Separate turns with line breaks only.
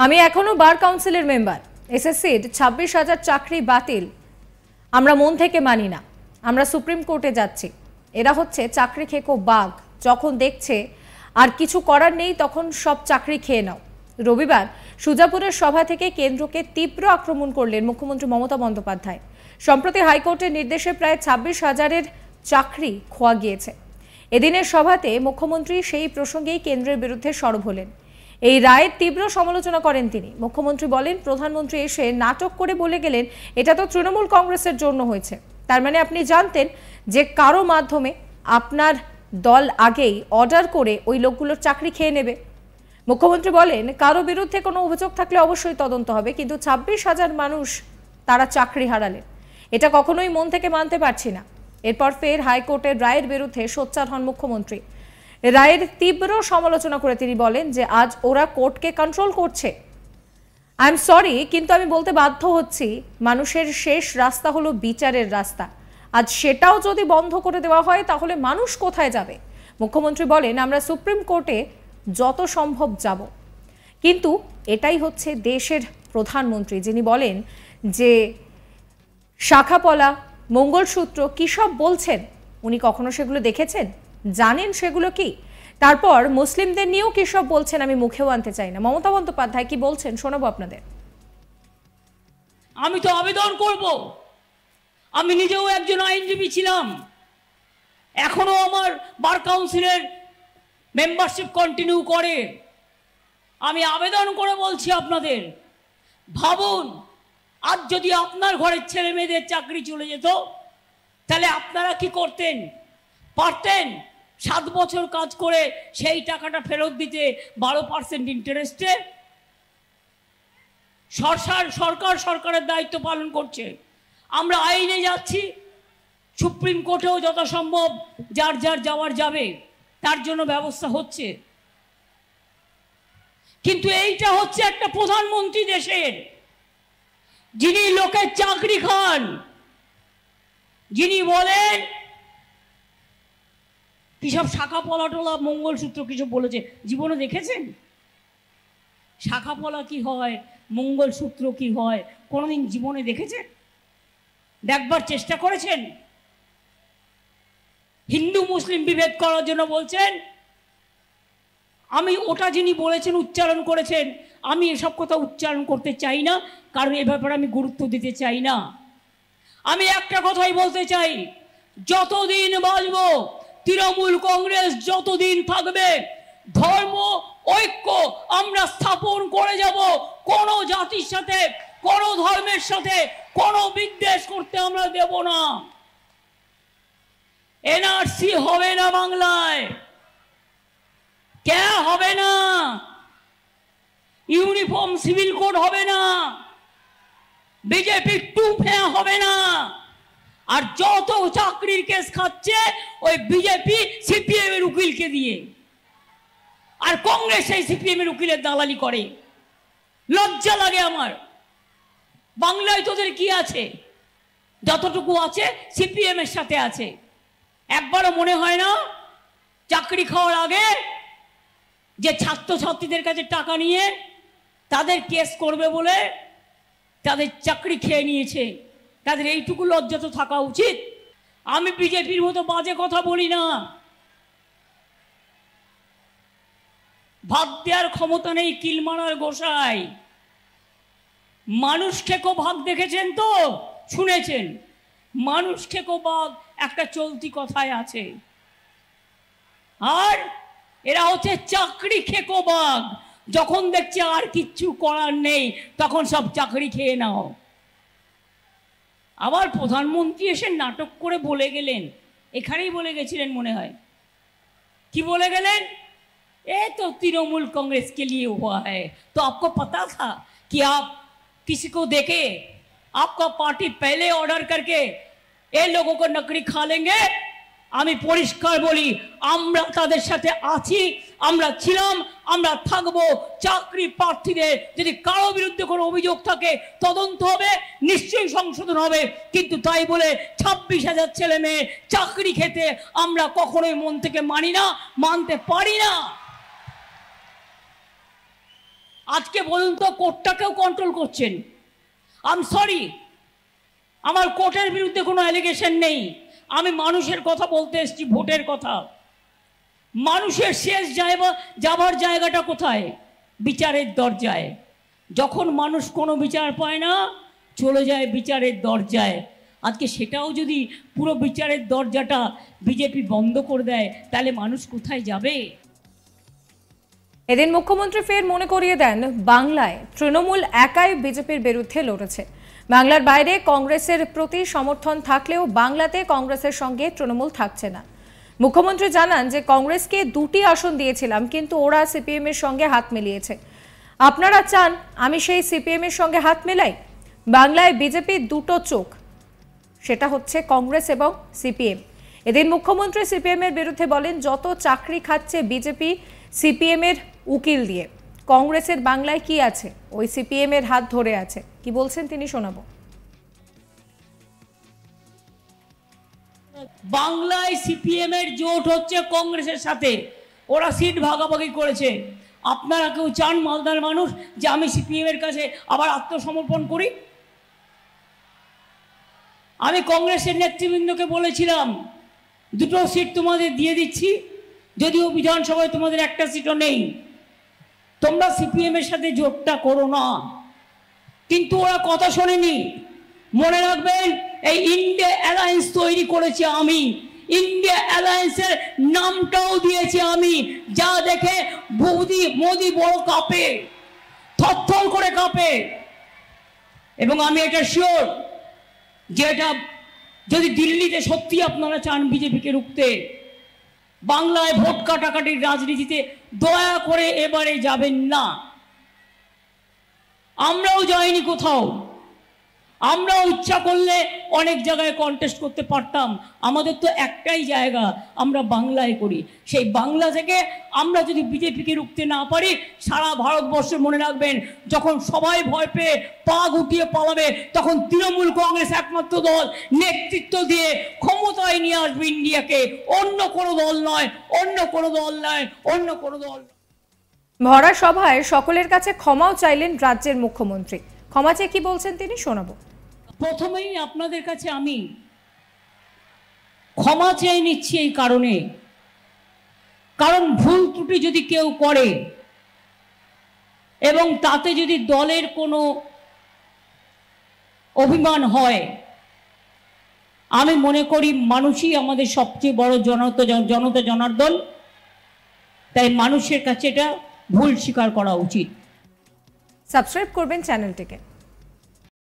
আমি এখনো বার কাউন্সিলের মেম্বার। এসএসসির 26,000 চাকরি বাতিল আমরা মন থেকে মানি না। আমরা সুপ্রিম কোর্টে যাচ্ছি। এরা হচ্ছে চাকরি খেকো বাঘ। যখন দেখছে আর কিছু করার নেই তখন সব চাকরি খেয়ে নাও। রবিবার সুজাপুরের সভা থেকে কেন্দ্রকে তীব্র আক্রমণ করলেন মুখ্যমন্ত্রী মমতা বন্দ্যোপাধ্যায়। সম্প্রতি হাইকোর্টের নির্দেশে প্রায় 26,000-এর চাকরি খোয়া গিয়েছে। এদিনের সভাতে মুখ্যমন্ত্রী সেই প্রসঙ্গেই কেন্দ্রের বিরুদ্ধে সরব হলেন। এই রায়ের তীব্র সমালোচনা করেন তিনি। মুখ্যমন্ত্রী বলেন, প্রধানমন্ত্রী এসে নাটক করে বলে গেলেন এটা তো তৃণমূল কংগ্রেসের জন্য হয়েছে। তার মানে আপনি জানতেন যে কারো মাধ্যমে আপনার দল আগেই অর্ডার করে ওই লোকগুলোর চাকরি খেয়ে নেবে। মুখ্যমন্ত্রী বলেন, কারো বিরুদ্ধে কোনো অভিযোগ থাকলে অবশ্যই তদন্ত হবে, কিন্তু 26,000 মানুষ তারা চাকরি হারালেন, এটা কখনোই মন থেকে মানতে পারছি না। এরপর ফের হাইকোর্টের রায়ের বিরুদ্ধে সোচ্চার হন মুখ্যমন্ত্রী। রায়ের তীব্র সমালোচনা করে তিনি বলেন যে আজ ওরা কোর্টকে কন্ট্রোল করছে। আই এম সরি, কিন্তু আমি বলতে বাধ্য হচ্ছি, মানুষের শেষ রাস্তা হলো বিচারের রাস্তা। আজ সেটাও যদি বন্ধ করে দেওয়া হয় তাহলে মানুষ কোথায় যাবে? মুখ্যমন্ত্রী বলেন, আমরা সুপ্রিম কোর্টে যত সম্ভব যাব, কিন্তু এটাই হচ্ছে দেশের প্রধানমন্ত্রী, যিনি বলেন যে শাখাপলা, মঙ্গলসূত্র কী সব বলছেন, উনি কখনো সেগুলো দেখেছেন? জানেন সেগুলো কি? তারপর মুসলিমদের নিয়েও কী সব বলছেন আমি মুখেও আনতে চাই না। মমতা বন্দ্যোপাধ্যায় কি বলছেন শোনাবো আপনাদের।
আমি তো আবেদন করব, আমি নিজেও একজন আইনজীবী ছিলাম, এখনো আমার বার কাউন্সিলের মেম্বারশিপ কন্টিনিউ করে। আমি আবেদন করে বলছি আপনাদের, ভাবুন আজ যদি আপনার ঘরের ছেলে মেয়েদের চাকরি চলে যেত তাহলে আপনারা কি করতেন? পারতেন 7 বছর কাজ করে সেই টাকাটা ফেরত দিতে 12% ইন্টারেস্টে? সরকারের দায়িত্ব পালন করছে। আমরা আইনে যাচ্ছি, সুপ্রিম কোর্টেও যথাসম্ভব যার যাওয়ার যাবে, তার জন্য ব্যবস্থা হচ্ছে। কিন্তু এইটা হচ্ছে একটা প্রধানমন্ত্রী দেশের, যিনি লোকের চাকরি খান, যিনি বলেন কিসব শাখা পলাটোলা মঙ্গলসূত্র কিসব বলেছে, জীবনে দেখেছেন? শাখা পলা কি হয়, মঙ্গলসূত্র কি হয়, কোনোদিন জীবনে দেখেছেন? দেখবার চেষ্টা করেছেন? হিন্দু মুসলিম বিভেদ করার জন্য বলছেন। আমি ওটা যিনি বলেছেন, উচ্চারণ করেছেন, আমি এসব কথা উচ্চারণ করতে চাই না, কারণ এ ব্যাপারে আমি গুরুত্ব দিতে চাই না। আমি একটা কথাই বলতে চাই, যতদিন বাঁচব, তৃণমূল কংগ্রেস যতদিন থাকবে, ধর্ম ঐক্য আমরা স্থাপন করে যাব। কোনো জাতির সাথে, কোনো ধর্মের সাথে কোনো বিদ্বেষ করতে আমরা দেব না। এনআরসি হবে না বাংলায়, কে হবে না, ইউনিফর্ম সিভিল কোড হবে না, বিজেপি টুপে হবে না। আর যত চাকরির কেস খাচ্ছে ওই বিজেপি সিপিএম এর উকিলকে দিয়ে, আর কংগ্রেস এই সিপিএম এর উকিলের দালালি করে। লজ্জা লাগে আমার। বাংলায় তোদের কি আছে? যতটুকু আছে সিপিএম এর সাথে আছে। একবারও মনে হয় না চাকরি খাওয়ার আগে যে ছাত্রছাত্রীদের কাছে টাকা নিয়ে তাদের কেস করবে বলে তাদের চাকরি খেয়ে নিয়েছে, তাদের এইটুকু লজ্জা তো থাকা উচিত। আমি বিজেপির মতো বাজে কথা বলি না, ভাত দেওয়ার ক্ষমতা নেই কিল মারার গোসাই। মানুষ খেকো ভাগ দেখেছেন তো, শুনেছেন? মানুষ খেকো বাঘ একটা চলতি কথায় আছে। আর এরা হচ্ছে চাকরি খেকো বাঘ। যখন দেখছে আর কিচ্ছু করার নেই তখন সব চাকরি খেয়ে নাও। আবার প্রধানমন্ত্রী এসে নাটক করে বলে গেলেন, এখানেই বলে গেছিলেন মনে হয়। কি বলে গেলেন? ए तो तृणमूल कांग्रेस के लिए हुआ है, तो आपको पता था कि आप किसी को देके आपका पार्टी पहले ऑर्डर करके ए लोगों को नकरी खा लेंगे। আমি পরিষ্কার বলি, আমরা তাদের সাথে আছি, আমরা ছিলাম, আমরা থাকবো। চাকরি প্রার্থীদের যদি কারো বিরুদ্ধে কোনো অভিযোগ থাকে তদন্ত হবে, নিশ্চয়ই সংশোধন হবে, কিন্তু তাই বলে 26,000 ছেলে মেয়ে চাকরি খেতে আমরা কখনোই মন থেকে মানি না, মানতে পারি না। আজকে বলুন তো কোর্টটাকেও কন্ট্রোল করছেন। আই এম সরি, আমার কোর্টের বিরুদ্ধে কোনো অ্যালিগেশন নেই, আমি মানুষের কথা বলতে এসেছি, ভোটের কথা। মানুষের শেষ যাবার জায়গাটা কোথায়? বিচারের দরজায়। যখন মানুষ কোনো বিচার পায় না, চলে যায় বিচারের দরজায়। আজকে সেটাও যদি পুরো বিচারের দরজাটা বিজেপি বন্ধ করে দেয়, তাহলে মানুষ কোথায় যাবে?
এদিন মুখ্যমন্ত্রী ফের মনে করিয়ে দেন, বাংলায় তৃণমূল একাই বিজেপির বিরুদ্ধে লড়েছে। বাংলার বাইরে কংগ্রেসের প্রতি সমর্থন থাকলেও বাংলাতে কংগ্রেসের সঙ্গে তৃণমূল থাকছে না। মুখ্যমন্ত্রী জানান যে কংগ্রেসকে 2টি আসন দিয়েছিলাম, কিন্তু ওরা সিপিএম এর সঙ্গে হাত মিলিয়েছে। আপনারা চান আমি সেই সিপিএম এর সঙ্গে হাত মেলাই? বাংলায় বিজেপির 2টো চোখ, সেটা হচ্ছে কংগ্রেস এবং সিপিএম। এদিন মুখ্যমন্ত্রী সিপিএম এর বিরুদ্ধে বলেন, যত চাকরি খাচ্ছে বিজেপি সিপিএম এর উকিল দিয়ে, কংগ্রেসের বাংলায় কি আছে? ওই সিপিএম এর হাত ধরে আছে। কি বলছেন তিনি শোনাবো।
বাংলায় সিপিএম এর জোট হচ্ছে কংগ্রেসের সাথে, ওরা সিট ভাগাভাগি করেছে। আপনারা কেউ চান মালদার মানুষ যে আমি সিপিএম এর কাছে আবার আত্মসমর্পণ করি? আমি কংগ্রেসের নেতৃবৃন্দকে বলেছিলাম 2টো সিট তোমাদের দিয়ে দিচ্ছি, যদিও বিধানসভায় তোমাদের একটা সিটও নেই, তোমরা সিপিএম এর সাথে জোটটা করো না। কিন্তু ওরা কথা শোনেনি। মনে রাখবেন, এই ইন্ডিয়া অ্যালায়েন্স তৈরি করেছে আমি, ইন্ডিয়া অ্যালায়েন্সের নামটাও দিয়েছি আমি, যা দেখে মোদি বড় কাঁপে, থরথর করে কাঁপে। এবং আমি এটা শিওর যে এটা যদি দিল্লিতে সত্যি আপনারা চান বিজেপিকে রুখতে, বাংলায় ভোট কাটাকাটির রাজনীতিতে দয়া করে এবারে যাবেন না। আমরাও যাইনি কোথাও, আমরাও ইচ্ছা করলে অনেক জায়গায় কন্টেস্ট করতে পারতাম। আমাদের তো একটাই জায়গা, আমরা বাংলায় করি। সেই বাংলা থেকে আমরা যদি বিজেপিকে রুখতে না পারি, সারা ভারতবর্ষে মনে রাখবেন, যখন সবাই ভয় পেয়ে পা গুটিয়ে পালাবে, তখন তৃণমূল কংগ্রেস একমাত্র দল নেতৃত্ব দিয়ে ক্ষমতায় নিয়ে আসবে ইন্ডিয়াকে। অন্য কোনো দল নয়, অন্য কোনো দল নয়, অন্য কোনো দল।
ভরা সভায় সকলের কাছে ক্ষমাও চাইলেন রাজ্যের মুখ্যমন্ত্রী। ক্ষমা চেয়ে কি বলছেন তিনি শোনাবো।
প্রথমেই আপনাদের কাছে আমি ক্ষমা চেয়ে নিচ্ছি এই কারণে, কারণ ভুল ত্রুটি যদি কেউ করে এবং তাতে যদি দলের কোনো অভিমান হয়, আমি মনে করি মানুষই আমাদের সবচেয়ে বড় জনতা জনার্দন। তাই মানুষের কাছে এটা ভুল স্বীকার করা উচিত।
সাবস্ক্রাইব করবেন চ্যানেলটিকে।